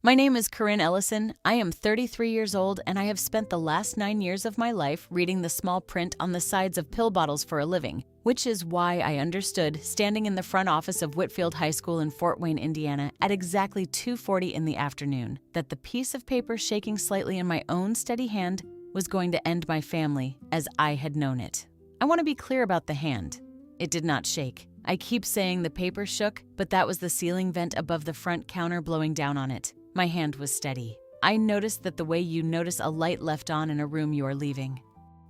My name is Corinne Ellison. I am 33 years old and I have spent the last 9 years of my life reading the small print on the sides of pill bottles for a living, which is why I understood, standing in the front office of Whitfield High School in Fort Wayne, Indiana, at exactly 2:40 in the afternoon, that the piece of paper shaking slightly in my own steady hand was going to end my family as I had known it. I want to be clear about the hand. It did not shake. I keep saying the paper shook, but that was the ceiling vent above the front counter blowing down on it. My hand was steady. I noticed that the way you notice a light left on in a room you are leaving.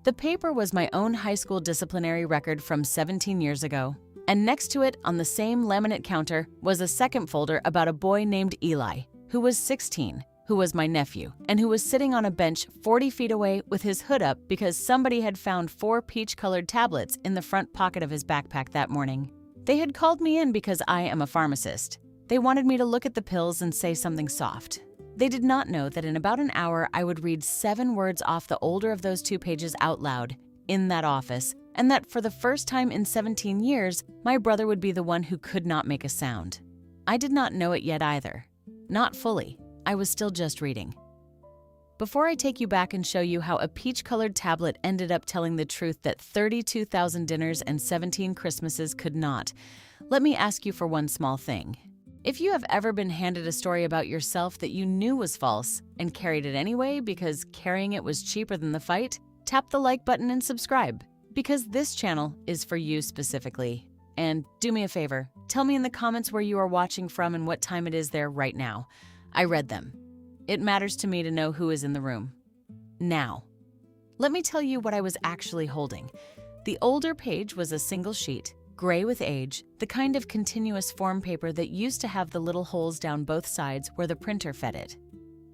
The paper was my own high school disciplinary record from 17 years ago, and next to it on the same laminate counter was a second folder about a boy named Eli, who was 16, who was my nephew, and who was sitting on a bench 40 feet away with his hood up because somebody had found 4 peach-colored tablets in the front pocket of his backpack that morning. They had called me in because I am a pharmacist. They wanted me to look at the pills and say something soft. They did not know that in about an hour I would read 7 words off the older of those 2 pages out loud in that office, and that for the first time in 17 years, my brother would be the one who could not make a sound. I did not know it yet either. Not fully. I was still just reading. Before I take you back and show you how a peach-colored tablet ended up telling the truth that 32,000 dinners and 17 Christmases could not, let me ask you for one small thing. If you have ever been handed a story about yourself that you knew was false and carried it anyway because carrying it was cheaper than the fight, tap the like button and subscribe, because this channel is for you specifically. And do me a favor, tell me in the comments where you are watching from and what time it is there right now. I read them. It matters to me to know who is in the room. Now, let me tell you what I was actually holding. The older page was a single sheet, gray with age, the kind of continuous form paper that used to have the little holes down both sides where the printer fed it.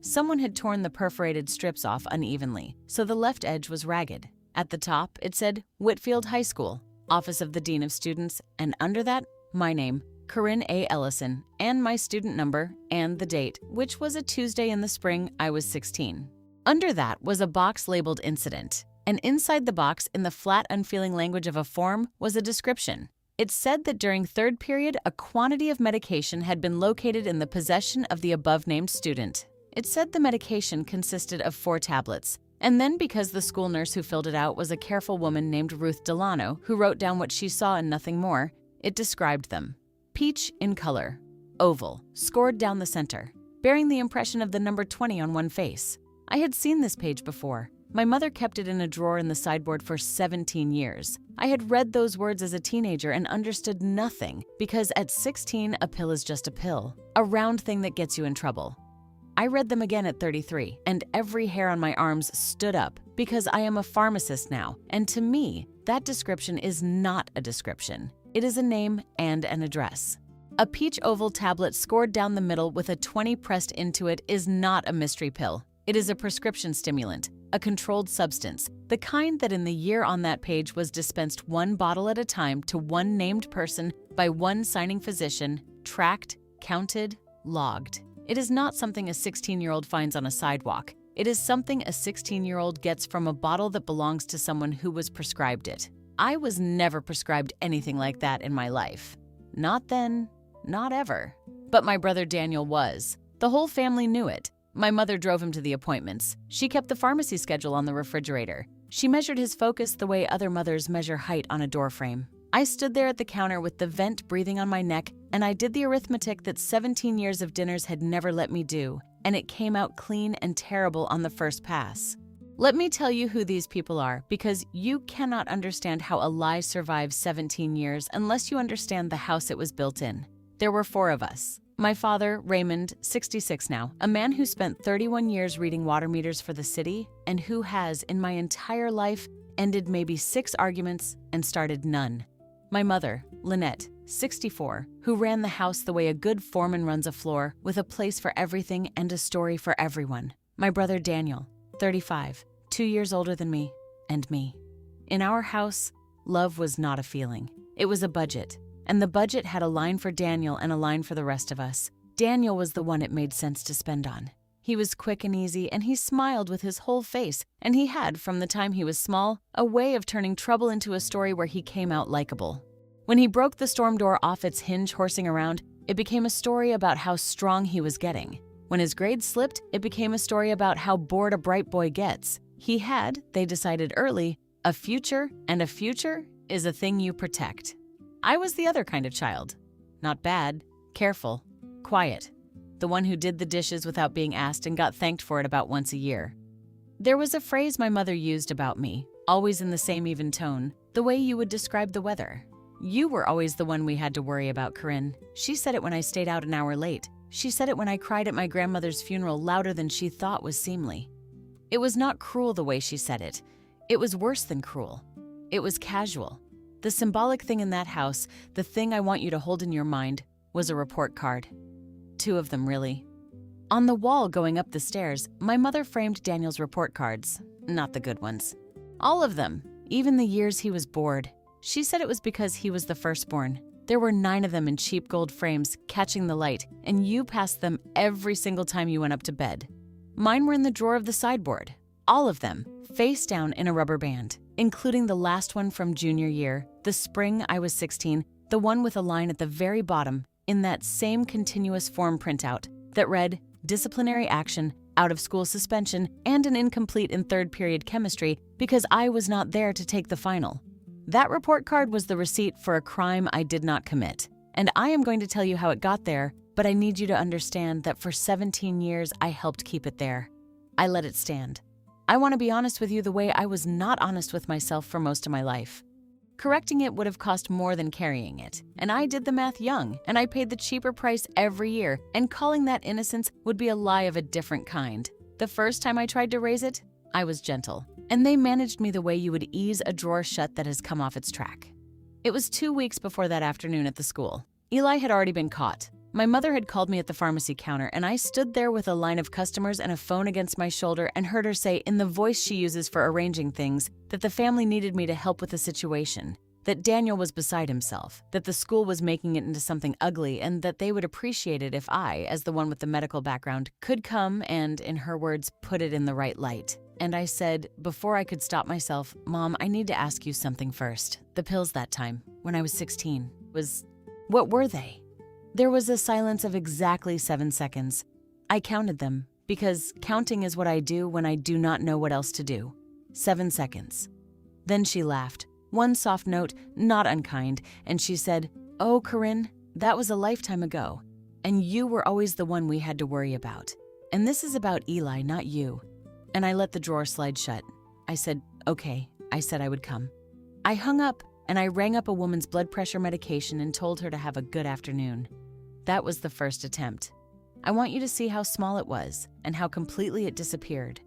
Someone had torn the perforated strips off unevenly, so the left edge was ragged. At the top, it said Whitfield High School, Office of the Dean of Students, and under that, my name, Corinne A. Ellison, and my student number, and the date, which was a Tuesday in the spring I was 16. Under that was a box labeled Incident, and inside the box, in the flat, unfeeling language of a form, was a description. It said that during third period, a quantity of medication had been located in the possession of the above-named student. It said the medication consisted of 4 tablets, and then because the school nurse who filled it out was a careful woman named Ruth Delano, who wrote down what she saw and nothing more, it described them. Peach in color, oval, scored down the center, bearing the impression of the number 20 on one face. I had seen this page before. My mother kept it in a drawer in the sideboard for 17 years. I had read those words as a teenager and understood nothing, because at 16, a pill is just a pill, a round thing that gets you in trouble. I read them again at 33, and every hair on my arms stood up, because I am a pharmacist now, and to me, that description is not a description. It is a name and an address. A peach oval tablet scored down the middle with a 20 pressed into it is not a mystery pill. It is a prescription stimulant, a controlled substance, the kind that in the year on that page was dispensed 1 bottle at a time to one named person by one signing physician, tracked, counted, logged. It is not something a 16-year-old finds on a sidewalk. It is something a 16-year-old gets from a bottle that belongs to someone who was prescribed it. I was never prescribed anything like that in my life. Not then, not ever. But my brother Daniel was. The whole family knew it. My mother drove him to the appointments. She kept the pharmacy schedule on the refrigerator. She measured his focus the way other mothers measure height on a doorframe. I stood there at the counter with the vent breathing on my neck, and I did the arithmetic that 17 years of dinners had never let me do, and it came out clean and terrible on the first pass. Let me tell you who these people are, because you cannot understand how a lie survives 17 years unless you understand the house it was built in. There were 4 of us. My father, Raymond, 66 now, a man who spent 31 years reading water meters for the city, and who has, in my entire life, ended maybe 6 arguments and started none. My mother, Lynette, 64, who ran the house the way a good foreman runs a floor, with a place for everything and a story for everyone. My brother Daniel, 35, 2 years older than me, and me. In our house, love was not a feeling. It was a budget. And the budget had a line for Daniel and a line for the rest of us. Daniel was the one it made sense to spend on. He was quick and easy, and he smiled with his whole face, and he had, from the time he was small, a way of turning trouble into a story where he came out likable. When he broke the storm door off its hinge horsing around, it became a story about how strong he was getting. When his grades slipped, it became a story about how bored a bright boy gets. He had, they decided early, a future, and a future is a thing you protect. I was the other kind of child. Not bad, careful, quiet. The one who did the dishes without being asked and got thanked for it about once a year. There was a phrase my mother used about me, always in the same even tone, the way you would describe the weather. You were always the one we had to worry about, Corinne. She said it when I stayed out an hour late. She said it when I cried at my grandmother's funeral louder than she thought was seemly. It was not cruel the way she said it. It was worse than cruel. It was casual. The symbolic thing in that house, the thing I want you to hold in your mind, was a report card. 2 of them, really. On the wall going up the stairs, my mother framed Daniel's report cards, not the good ones. All of them, even the years he was bored. She said it was because he was the firstborn. There were 9 of them in cheap gold frames, catching the light, and you passed them every single time you went up to bed. Mine were in the drawer of the sideboard. All of them, face down in a rubber band, including the last one from junior year, the spring I was 16, the one with a line at the very bottom, in that same continuous form printout that read, disciplinary action, out of school suspension, and an incomplete in 3rd period chemistry because I was not there to take the final. That report card was the receipt for a crime I did not commit. And I am going to tell you how it got there, but I need you to understand that for 17 years I helped keep it there. I let it stand. I want to be honest with you the way I was not honest with myself for most of my life. Correcting it would have cost more than carrying it, and I did the math young, and I paid the cheaper price every year, and calling that innocence would be a lie of a different kind. The first time I tried to raise it, I was gentle, and they managed me the way you would ease a drawer shut that has come off its track. It was 2 weeks before that afternoon at the school. Eli had already been caught. My mother had called me at the pharmacy counter, and I stood there with a line of customers and a phone against my shoulder and heard her say in the voice she uses for arranging things that the family needed me to help with the situation, that Daniel was beside himself, that the school was making it into something ugly, and that they would appreciate it if I, as the one with the medical background, could come and, in her words, put it in the right light. And I said, before I could stop myself, Mom, I need to ask you something first. The pills that time, when I was 16, what were they? There was a silence of exactly 7 seconds. I counted them, because counting is what I do when I do not know what else to do. 7 seconds. Then she laughed, one soft note, not unkind, and she said, Oh, Corinne, that was a lifetime ago, and you were always the one we had to worry about. And this is about Eli, not you. And I let the drawer slide shut. I said, okay. I said I would come. I hung up, and I rang up a woman's blood pressure medication and told her to have a good afternoon. That was the first attempt. I want you to see how small it was and how completely it disappeared.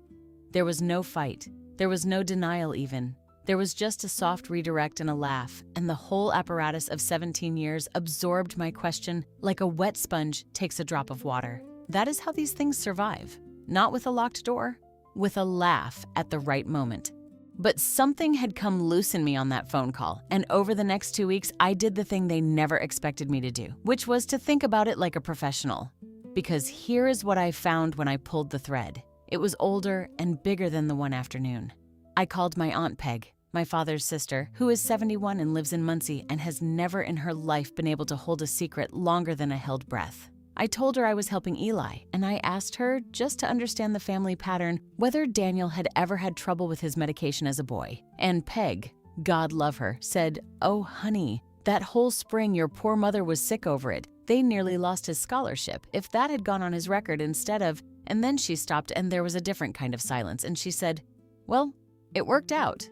There was no fight. There was no denial even. There was just a soft redirect and a laugh, and the whole apparatus of 17 years absorbed my question like a wet sponge takes a drop of water. That is how these things survive. Not with a locked door, with a laugh at the right moment. But something had come loose in me on that phone call, and over the next 2 weeks, I did the thing they never expected me to do, which was to think about it like a professional. Because here is what I found when I pulled the thread. It was older and bigger than the one afternoon. I called my Aunt Peg, my father's sister, who is 71 and lives in Muncie and has never in her life been able to hold a secret longer than a held breath. I told her I was helping Eli, and I asked her, just to understand the family pattern, whether Daniel had ever had trouble with his medication as a boy. And Peg, God love her, said, Oh, honey, that whole spring your poor mother was sick over it. They nearly lost his scholarship if that had gone on his record instead of, and then she stopped and there was a different kind of silence, and she said, Well, it worked out.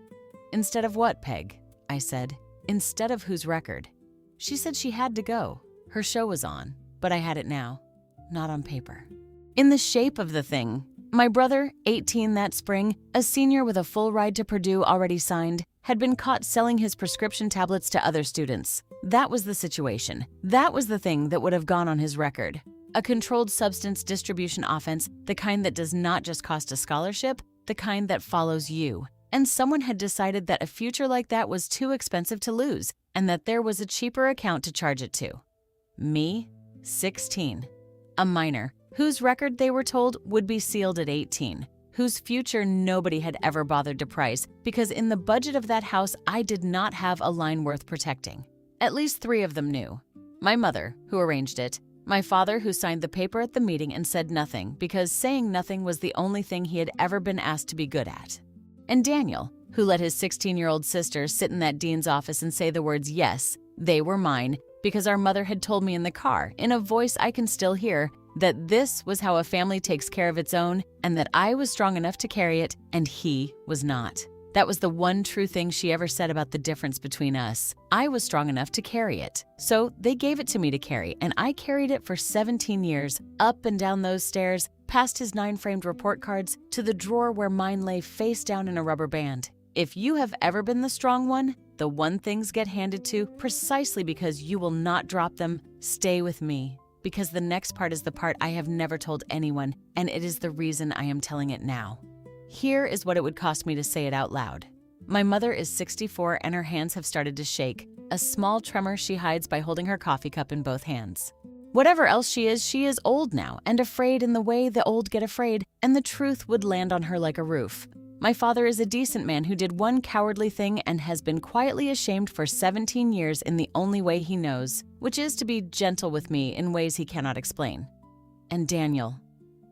Instead of what, Peg? I said. Instead of whose record? She said she had to go. Her show was on. But I had it now, not on paper. In the shape of the thing, my brother, 18 that spring, a senior with a full ride to Purdue already signed, had been caught selling his prescription tablets to other students. That was the situation. That was the thing that would have gone on his record. A controlled substance distribution offense, the kind that does not just cost a scholarship, the kind that follows you. And someone had decided that a future like that was too expensive to lose, and that there was a cheaper account to charge it to. Me? 16. A minor, whose record they were told would be sealed at 18, whose future nobody had ever bothered to price because in the budget of that house I did not have a line worth protecting. At least 3 of them knew. My mother, who arranged it, my father, who signed the paper at the meeting and said nothing because saying nothing was the only thing he had ever been asked to be good at, and Daniel, who let his 16-year-old sister sit in that dean's office and say the words, "Yes, they were mine," because our mother had told me in the car, in a voice I can still hear, that this was how a family takes care of its own and that I was strong enough to carry it and he was not. That was the one true thing she ever said about the difference between us. I was strong enough to carry it. So they gave it to me to carry, and I carried it for 17 years, up and down those stairs, past his 9-framed report cards, to the drawer where mine lay face down in a rubber band. If you have ever been the strong one, the one things get handed to precisely because you will not drop them. Stay with me, because the next part is the part I have never told anyone, and it is the reason I am telling it now. Here is what it would cost me to say it out loud. My mother is 64 and her hands have started to shake, a small tremor she hides by holding her coffee cup in both hands. Whatever else she is old now and afraid in the way the old get afraid, and the truth would land on her like a roof. My father is a decent man who did one cowardly thing and has been quietly ashamed for 17 years in the only way he knows, which is to be gentle with me in ways he cannot explain. And Daniel.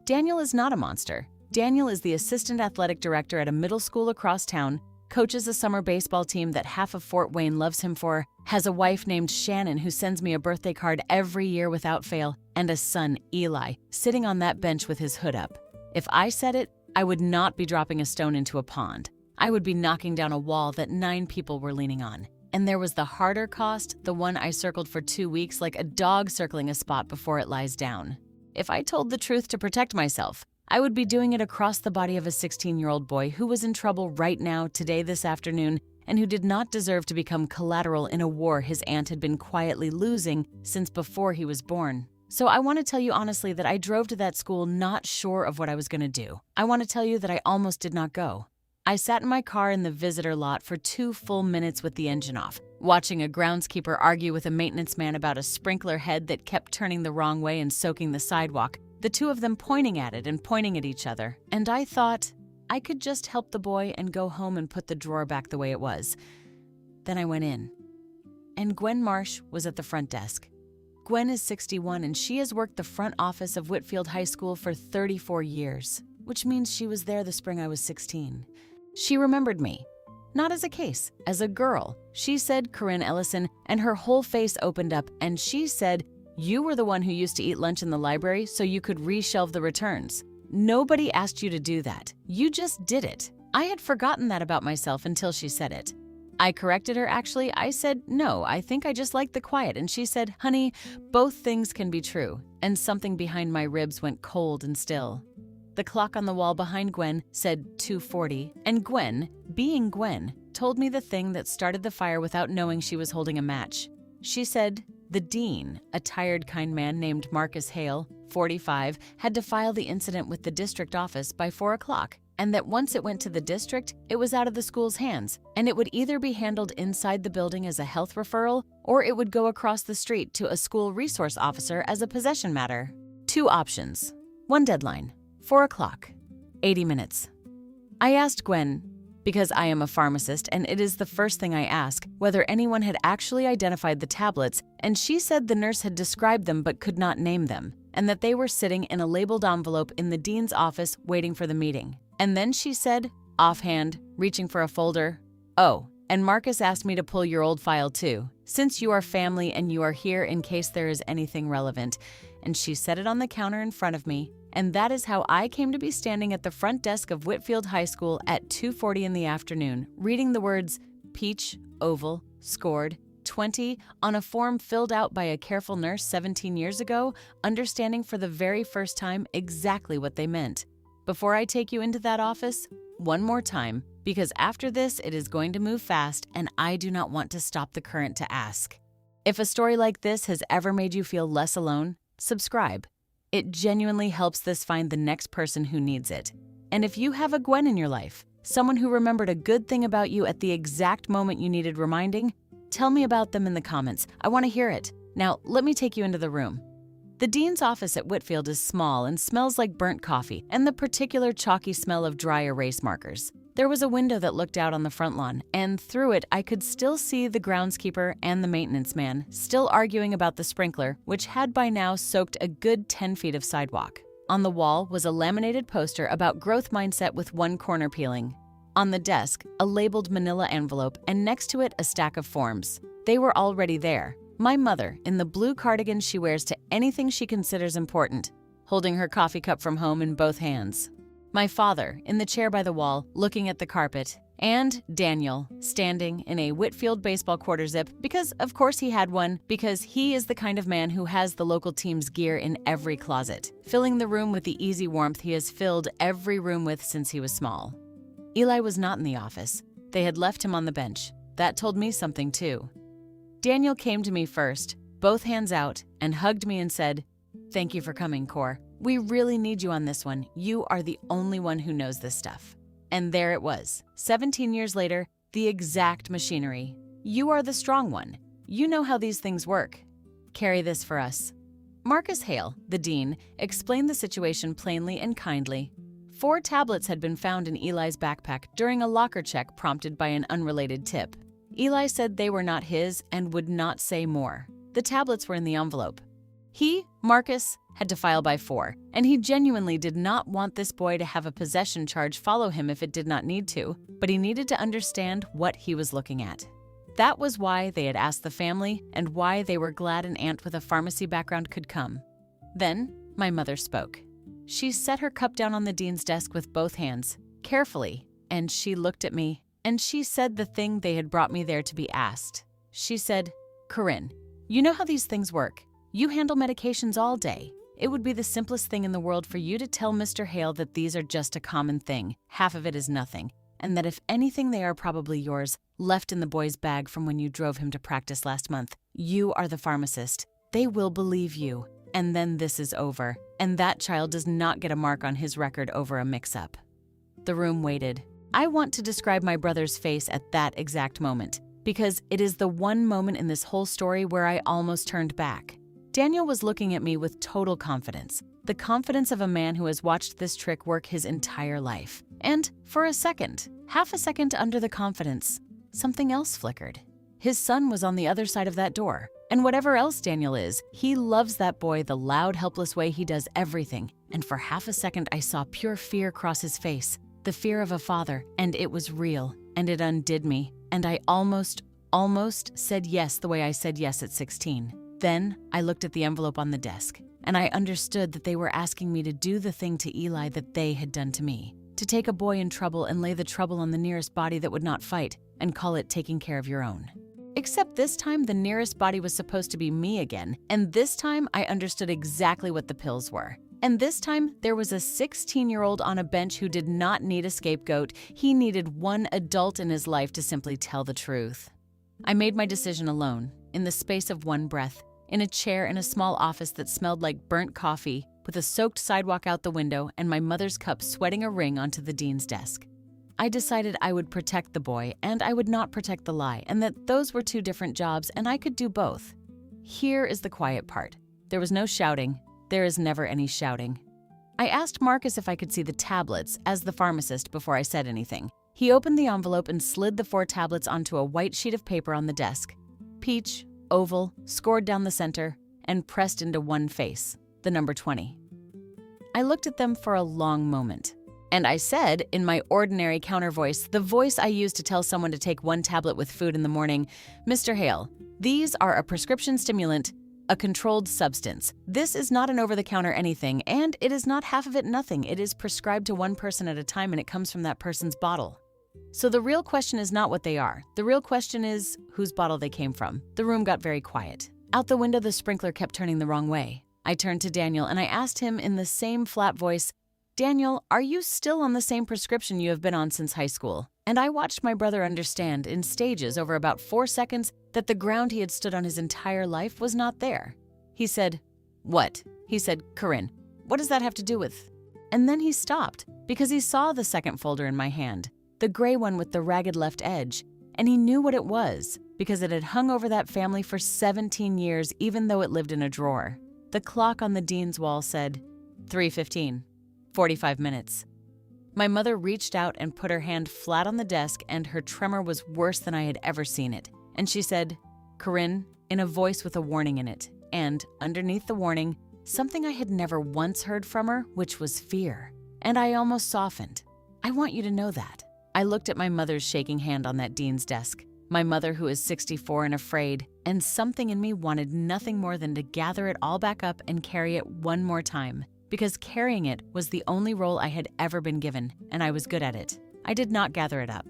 Daniel is not a monster. Daniel is the assistant athletic director at a middle school across town, coaches a summer baseball team that half of Fort Wayne loves him for, has a wife named Shannon who sends me a birthday card every year without fail, and a son, Eli, sitting on that bench with his hood up. If I said it, I would not be dropping a stone into a pond. I would be knocking down a wall that 9 people were leaning on. And there was the harder cost, the one I circled for 2 weeks like a dog circling a spot before it lies down. If I told the truth to protect myself, I would be doing it across the body of a 16-year-old boy who was in trouble right now, today, this afternoon, and who did not deserve to become collateral in a war his aunt had been quietly losing since before he was born. So I want to tell you honestly that I drove to that school not sure of what I was going to do. I want to tell you that I almost did not go. I sat in my car in the visitor lot for 2 full minutes with the engine off, watching a groundskeeper argue with a maintenance man about a sprinkler head that kept turning the wrong way and soaking the sidewalk, the 2 of them pointing at it and pointing at each other. And I thought I could just help the boy and go home and put the drawer back the way it was. Then I went in. And Gwen Marsh was at the front desk. Gwen is 61 and she has worked the front office of Whitfield High School for 34 years, which means she was there the spring I was 16. She remembered me. Not as a case, as a girl. She said Corinne Ellison, and her whole face opened up, and she said, "You were the one who used to eat lunch in the library so you could reshelve the returns. Nobody asked you to do that. You just did it." I had forgotten that about myself until she said it. I corrected her, actually. I said, "No, I think I just like the quiet." And she said, "Honey, both things can be true." And something behind my ribs went cold and still. The clock on the wall behind Gwen said 2:40, and Gwen, being Gwen, told me the thing that started the fire without knowing she was holding a match. She said, the dean, a tired, kind man named Marcus Hale, 45, had to file the incident with the district office by 4 o'clock. And that once it went to the district, it was out of the school's hands, and it would either be handled inside the building as a health referral, or it would go across the street to a school resource officer as a possession matter. 2 options. 1 deadline. 4 o'clock. 80 minutes. I asked Gwen, because I am a pharmacist and it is the first thing I ask, whether anyone had actually identified the tablets, and she said the nurse had described them but could not name them, and that they were sitting in a labeled envelope in the dean's office waiting for the meeting. And then she said, offhand, reaching for a folder, "Oh, and Marcus asked me to pull your old file too, since you are family and you are here in case there is anything relevant." And she set it on the counter in front of me, and that is how I came to be standing at the front desk of Whitfield High School at 2:40 in the afternoon, reading the words peach, oval, scored, 20 on a form filled out by a careful nurse 17 years ago, understanding for the very first time exactly what they meant. Before I take you into that office, one more time, because after this it is going to move fast and I do not want to stop the current to ask. If a story like this has ever made you feel less alone, subscribe. It genuinely helps this find the next person who needs it. And if you have a Gwen in your life, someone who remembered a good thing about you at the exact moment you needed reminding, tell me about them in the comments. I want to hear it. Now, let me take you into the room. The dean's office at Whitfield is small and smells like burnt coffee and the particular chalky smell of dry erase markers. There was a window that looked out on the front lawn, and through it I could still see the groundskeeper and the maintenance man still arguing about the sprinkler, which had by now soaked a good 10 feet of sidewalk. On the wall was a laminated poster about growth mindset with one corner peeling. On the desk, a labeled manila envelope, and next to it a stack of forms. They were already there. My mother, in the blue cardigan she wears to anything she considers important, holding her coffee cup from home in both hands. My father, in the chair by the wall, looking at the carpet, and Daniel, standing in a Whitfield baseball quarter zip because, of course, he had one, because he is the kind of man who has the local team's gear in every closet, filling the room with the easy warmth he has filled every room with since he was small. Eli was not in the office. They had left him on the bench. That told me something, too. Daniel came to me first, both hands out, and hugged me and said, "Thank you for coming, Cor. We really need you on this one. You are the only one who knows this stuff." And there it was, 17 years later, the exact machinery. You are the strong one. You know how these things work. Carry this for us. Marcus Hale, the dean, explained the situation plainly and kindly. 4 tablets had been found in Eli's backpack during a locker check prompted by an unrelated tip. Eli said they were not his and would not say more. The tablets were in the envelope. He, Marcus, had to file by 4, and he genuinely did not want this boy to have a possession charge follow him if it did not need to, but he needed to understand what he was looking at. That was why they had asked the family and why they were glad an aunt with a pharmacy background could come. Then, my mother spoke. She set her cup down on the dean's desk with both hands, carefully, and she looked at me, and she said the thing they had brought me there to be asked. She said, "Corinne, you know how these things work. You handle medications all day. It would be the simplest thing in the world for you to tell Mr. Hale that these are just a common thing, half of it is nothing, and that if anything they are probably yours, left in the boy's bag from when you drove him to practice last month. You are the pharmacist. They will believe you, and then this is over, and that child does not get a mark on his record over a mix-up." The room waited. I want to describe my brother's face at that exact moment, because it is the one moment in this whole story where I almost turned back. Daniel was looking at me with total confidence, the confidence of a man who has watched this trick work his entire life. And for a second, half a second under the confidence, something else flickered. His son was on the other side of that door, and whatever else Daniel is, he loves that boy the loud, helpless way he does everything. And for half a second, I saw pure fear cross his face, the fear of a father, and it was real, and it undid me, and I almost said yes the way I said yes at 16. Then I looked at the envelope on the desk, and I understood that they were asking me to do the thing to Eli that they had done to me, to take a boy in trouble and lay the trouble on the nearest body that would not fight and call it taking care of your own. Except this time the nearest body was supposed to be me again, and this time I understood exactly what the pills were. And this time there was a 16-year-old on a bench who did not need a scapegoat. He needed one adult in his life to simply tell the truth. I made my decision alone, in the space of one breath, in a chair in a small office that smelled like burnt coffee, with a soaked sidewalk out the window and my mother's cup sweating a ring onto the dean's desk. I decided I would protect the boy and I would not protect the lie, and that those were 2 different jobs and I could do both. Here is the quiet part. There was no shouting. There is never any shouting. I asked Marcus if I could see the tablets as the pharmacist before I said anything. He opened the envelope and slid the 4 tablets onto a white sheet of paper on the desk. Peach, oval, scored down the center, and pressed into one face, the number 20. I looked at them for a long moment, and I said, in my ordinary counter voice, the voice I use to tell someone to take 1 tablet with food in the morning, "Mr. Hale, these are a prescription stimulant, a controlled substance. This is not an over-the-counter anything, and it is not half of it nothing. It is prescribed to one person at a time, and it comes from that person's bottle. So the real question is not what they are. The real question is whose bottle they came from." The room got very quiet. Out the window, the sprinkler kept turning the wrong way. I turned to Daniel and I asked him in the same flat voice, "Daniel, are you still on the same prescription you have been on since high school?" And I watched my brother understand in stages over about 4 seconds that the ground he had stood on his entire life was not there. He said, "What?" He said, "Corinne, what does that have to do with?" And then he stopped because he saw the second folder in my hand, the gray one with the ragged left edge, and he knew what it was because it had hung over that family for 17 years even though it lived in a drawer. The clock on the dean's wall said 3:15, 45 minutes. My mother reached out and put her hand flat on the desk, and her tremor was worse than I had ever seen it. And she said, "Corinne," in a voice with a warning in it, and underneath the warning, something I had never once heard from her, which was fear. And I almost softened. "I want you to know that." I looked at my mother's shaking hand on that dean's desk. My mother, who is 64 and afraid, and something in me wanted nothing more than to gather it all back up and carry it one more time, because carrying it was the only role I had ever been given, and I was good at it. I did not gather it up.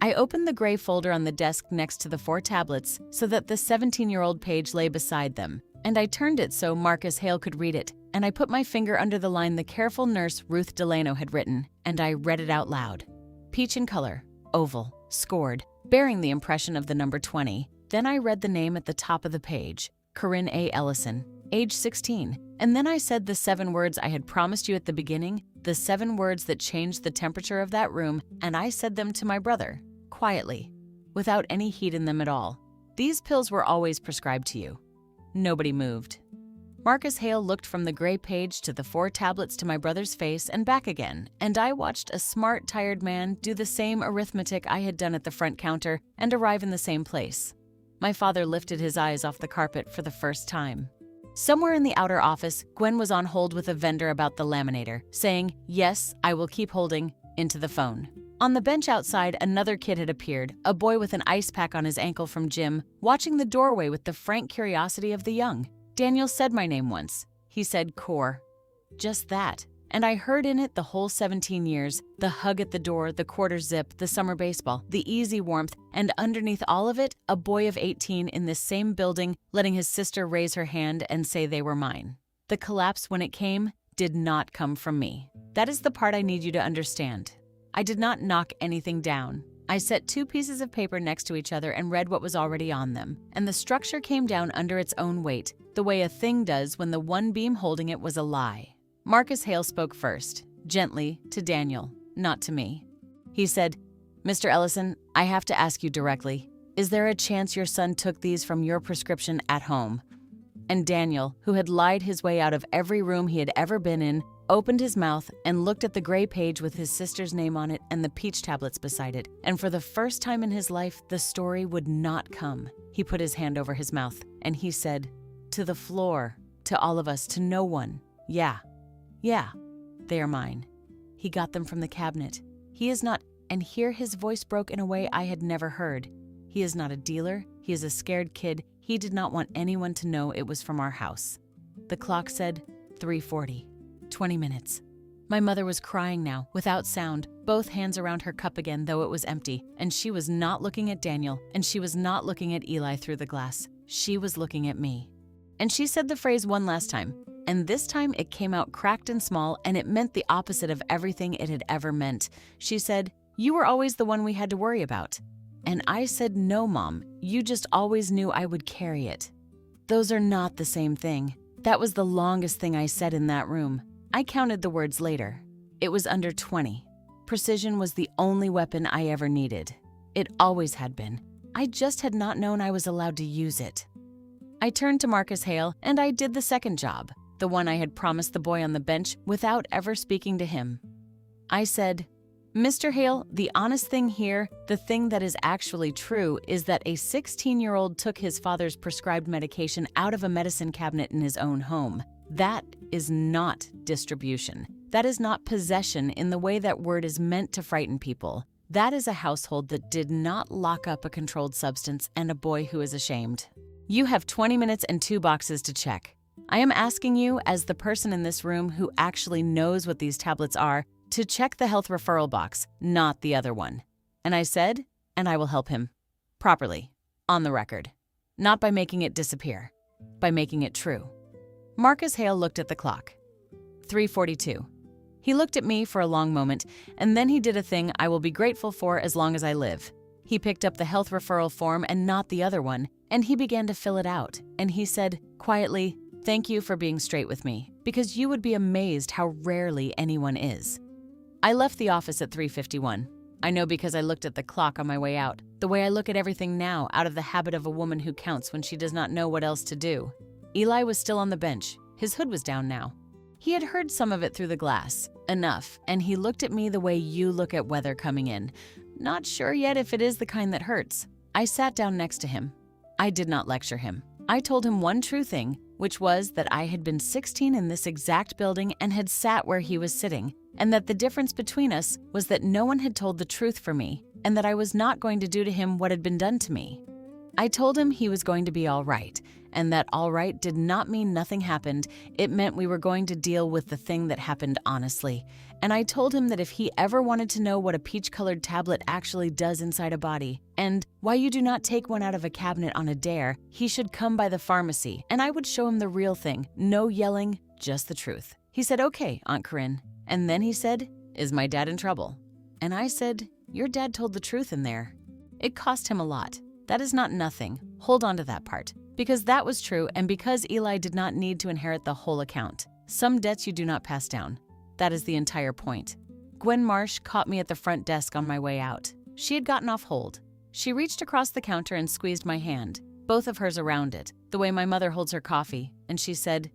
I opened the gray folder on the desk next to the 4 tablets so that the 17-year-old page lay beside them, and I turned it so Marcus Hale could read it, and I put my finger under the line the careful nurse Ruth Delano had written, and I read it out loud. Peach in color, oval, scored, bearing the impression of the number 20. Then I read the name at the top of the page, Corinne A. Ellison, age 16, and then I said the 7 words I had promised you at the beginning, the 7 words that changed the temperature of that room, and I said them to my brother, quietly, without any heat in them at all. "These pills were always prescribed to you." Nobody moved. Marcus Hale looked from the gray page to the 4 tablets to my brother's face and back again, and I watched a smart, tired man do the same arithmetic I had done at the front counter and arrive in the same place. My father lifted his eyes off the carpet for the first time. Somewhere in the outer office, Gwen was on hold with a vendor about the laminator, saying, "Yes, I will keep holding," into the phone. On the bench outside, another kid had appeared, a boy with an ice pack on his ankle from gym, watching the doorway with the frank curiosity of the young. Daniel said my name once. He said Cor. Just that. And I heard in it the whole 17 years, the hug at the door, the quarter zip, the summer baseball, the easy warmth, and underneath all of it, a boy of 18 in this same building letting his sister raise her hand and say they were mine. The collapse, when it came, did not come from me. That is the part I need you to understand. I did not knock anything down. I set 2 pieces of paper next to each other and read what was already on them, and the structure came down under its own weight, the way a thing does when the one beam holding it was a lie. Marcus Hale spoke first, gently, to Daniel, not to me. He said, "Mr. Ellison, I have to ask you directly, is there a chance your son took these from your prescription at home?" And Daniel, who had lied his way out of every room he had ever been in, opened his mouth and looked at the gray page with his sister's name on it and the peach tablets beside it, and for the first time in his life, the story would not come. He put his hand over his mouth, and he said, "To the floor, to all of us, to no one. Yeah, they are mine. He got them from the cabinet. He is not," and here his voice broke in a way I had never heard. "He is not a dealer. He is a scared kid. He did not want anyone to know it was from our house." The clock said 3:40. 20 minutes. My mother was crying now, without sound, both hands around her cup again, though it was empty, and she was not looking at Daniel, and she was not looking at Eli through the glass. She was looking at me. And she said the phrase one last time, and this time it came out cracked and small, and it meant the opposite of everything it had ever meant. She said, "You were always the one we had to worry about." And I said, "No, Mom, you just always knew I would carry it." Those are not the same thing. That was the longest thing I said in that room. I counted the words later. It was under 20. Precision was the only weapon I ever needed. It always had been. I just had not known I was allowed to use it. I turned to Marcus Hale, and I did the second job, the one I had promised the boy on the bench without ever speaking to him. I said, "Mr. Hale, the honest thing here, the thing that is actually true, is that a 16-year-old took his father's prescribed medication out of a medicine cabinet in his own home. That is not distribution. That is not possession in the way that word is meant to frighten people. That is a household that did not lock up a controlled substance and a boy who is ashamed. You have 20 minutes and 2 boxes to check. I am asking you, as the person in this room who actually knows what these tablets are, to check the health referral box, not the other one." And I said, and I will help him. Properly. On the record. Not by making it disappear. By making it true. Marcus Hale looked at the clock. 3:42. He looked at me for a long moment, and then he did a thing I will be grateful for as long as I live. He picked up the health referral form and not the other one, and he began to fill it out. And he said, quietly, "Thank you for being straight with me, because you would be amazed how rarely anyone is." I left the office at 3:51. I know because I looked at the clock on my way out, the way I look at everything now out of the habit of a woman who counts when she does not know what else to do. Eli was still on the bench. His hood was down now. He had heard some of it through the glass, enough, and he looked at me the way you look at weather coming in. Not sure yet if it is the kind that hurts. I sat down next to him. I did not lecture him. I told him one true thing, which was that I had been 16 in this exact building and had sat where he was sitting, and that the difference between us was that no one had told the truth for me, and that I was not going to do to him what had been done to me. I told him he was going to be all right, and that all right did not mean nothing happened. It meant we were going to deal with the thing that happened honestly. And I told him that if he ever wanted to know what a peach-colored tablet actually does inside a body, and why you do not take one out of a cabinet on a dare, he should come by the pharmacy, and I would show him the real thing. No yelling, just the truth. He said, "Okay, Aunt Corinne." And then he said, "Is my dad in trouble?" And I said, "Your dad told the truth in there." It cost him a lot. That is not nothing. Hold on to that part. Because that was true, and because Eli did not need to inherit the whole account. Some debts you do not pass down. That is the entire point. Gwen Marsh caught me at the front desk on my way out. She had gotten off hold. She reached across the counter and squeezed my hand, both of hers around it, the way my mother holds her coffee, and she said,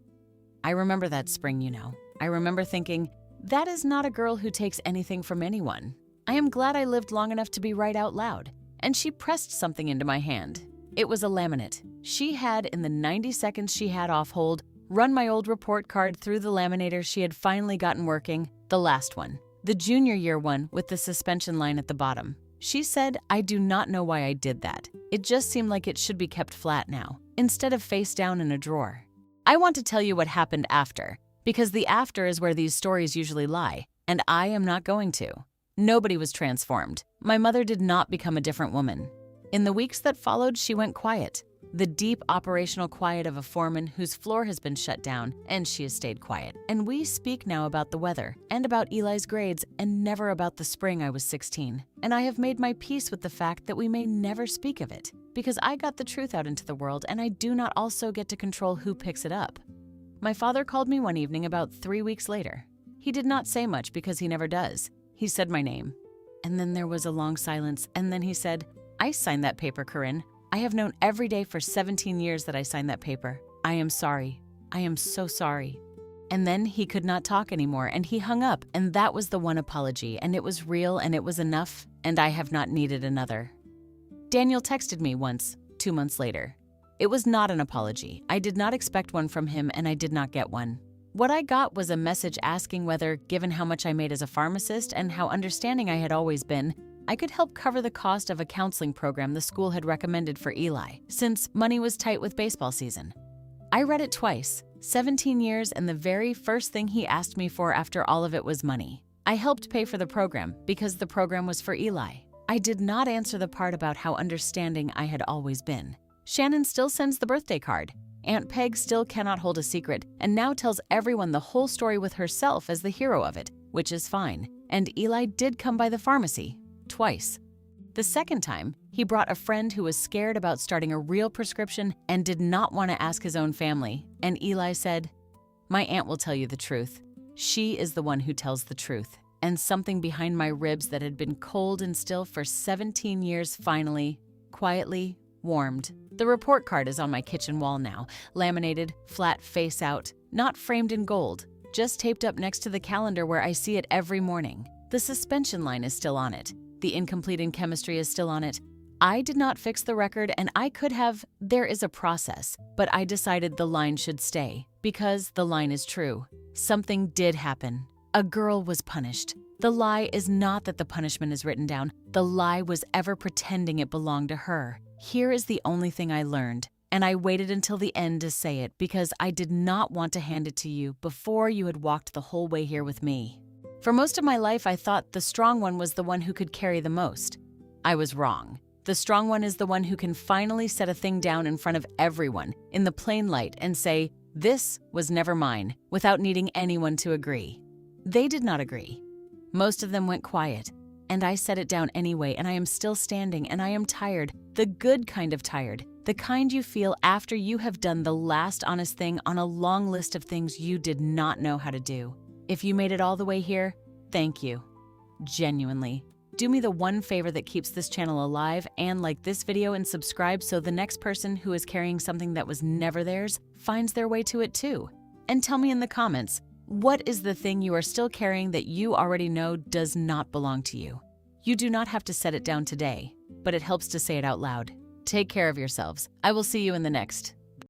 "I remember that spring, you know. I remember thinking, that is not a girl who takes anything from anyone. I am glad I lived long enough to be right out loud." And she pressed something into my hand. It was a laminate. She had, in the 90 seconds she had off hold, run my old report card through the laminator she had finally gotten working, the last one, the junior year one with the suspension line at the bottom. She said, "I do not know why I did that. It just seemed like it should be kept flat now, instead of face down in a drawer." I want to tell you what happened after, because the after is where these stories usually lie, and I am not going to. Nobody was transformed. My mother did not become a different woman. In the weeks that followed, she went quiet. The deep operational quiet of a foreman whose floor has been shut down, and she has stayed quiet. And we speak now about the weather, and about Eli's grades, and never about the spring I was 16. And I have made my peace with the fact that we may never speak of it, because I got the truth out into the world, and I do not also get to control who picks it up. My father called me one evening about 3 weeks later. He did not say much because he never does. He said my name. And then there was a long silence, and then he said, "I signed that paper, Corinne. I have known every day for 17 years that I signed that paper. I am sorry. I am so sorry." And then he could not talk anymore, and he hung up, and that was the one apology, and it was real, and it was enough, and I have not needed another. Daniel texted me once, 2 months later. It was not an apology. I did not expect one from him, and I did not get one. What I got was a message asking whether, given how much I made as a pharmacist and how understanding I had always been, I could help cover the cost of a counseling program the school had recommended for Eli, since money was tight with baseball season. I read it twice, 17 years, and the very first thing he asked me for after all of it was money. I helped pay for the program because the program was for Eli. I did not answer the part about how understanding I had always been. Shannon still sends the birthday card. Aunt Peg still cannot hold a secret and now tells everyone the whole story with herself as the hero of it, which is fine. And Eli did come by the pharmacy, twice. The second time, he brought a friend who was scared about starting a real prescription and did not want to ask his own family. And Eli said, "My aunt will tell you the truth. She is the one who tells the truth." And something behind my ribs that had been cold and still for 17 years finally, quietly, warmed. The report card is on my kitchen wall now, laminated, flat face out, not framed in gold, just taped up next to the calendar where I see it every morning. The suspension line is still on it. The incomplete in chemistry is still on it. I did not fix the record, and I could have. There is a process, but I decided the line should stay because the line is true. Something did happen. A girl was punished. The lie is not that the punishment is written down. The lie was ever pretending it belonged to her. Here is the only thing I learned, and I waited until the end to say it because I did not want to hand it to you before you had walked the whole way here with me. For most of my life, I thought the strong one was the one who could carry the most. I was wrong. The strong one is the one who can finally set a thing down in front of everyone in the plain light and say, "This was never mine," without needing anyone to agree. They did not agree. Most of them went quiet. And I set it down anyway, and I am still standing, and I am tired, the good kind of tired, the kind you feel after you have done the last honest thing on a long list of things you did not know how to do. If you made it all the way here, thank you. Genuinely. Do me the one favor that keeps this channel alive and like this video and subscribe so the next person who is carrying something that was never theirs finds their way to it too. And tell me in the comments, What is the thing you are still carrying that you already know does not belong to you? You do not have to set it down today, but it helps to say it out loud. Take care of yourselves. I will see you in the next.